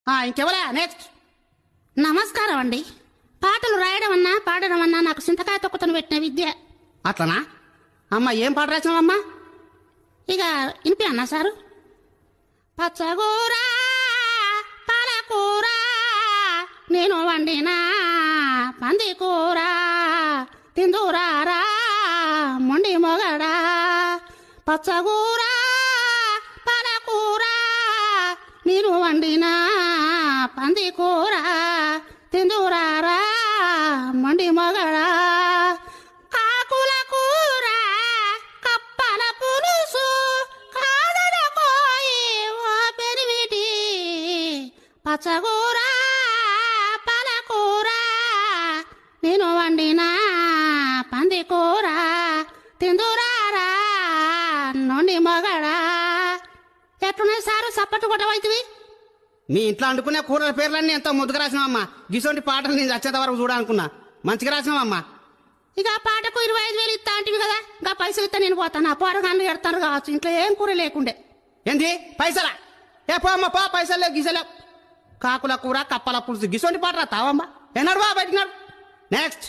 ఇంకెవరా next? నమస్కారం అండి. పాటలు రాయడం అన్నా పాడడం అన్నా నాకు చింతకాయ తొక్కుతను పెట్టిన విద్య. అట్లనా అమ్మా? ఏం పాట రాసినావమ్మా? ఇక ఇంపి అన్నా సారు. పచ్చగూర పాలకూర నేను వండిన పంది కూర తిందురారా మొండి మొగడా. పచ్చగూర పాలకూర నేను వండిన పంది కూర తిందురారా మొండి మొగడా. కాకుల కూర కప్పల పులుసు కాదడ కోయి ఓ పెరిమిటి. పచ్చగూర పాలకూర నేను వండిన పంది కూర తిందురారా నొండి మొగడా. ఎట్లున్నాయి సారు సప్పట్టు కొట్టవైతివి? మీ ఇంట్లో వండుకునే కూరల పేర్లన్నీ ఎంతో ముద్దుగా రాసినావమ్మా. గిసోంటి పాటలు నేను వచ్చేంత వరకు చూడాలనుకున్నా. మంచిగా రాసినావమ్మా. ఇక పాటకు 25,000 ఇస్తా అంటివి కదా, ఇంకా పైసలు ఇస్తా నేను పోతాను. ఆ పోరగాళ్ళు ఎడతారు కావచ్చు, ఇంట్లో ఏం కూర లేకుండే. ఏంది పైసలా? ఏ పో అమ్మ పో, పైసలు లేవు గిసలేవు. కాకుల కూర కప్పల పులుసు గిసోంటి పాట రాతావమ్మా? ఏనాడు బా బయటికి నాడు. నెక్స్ట్.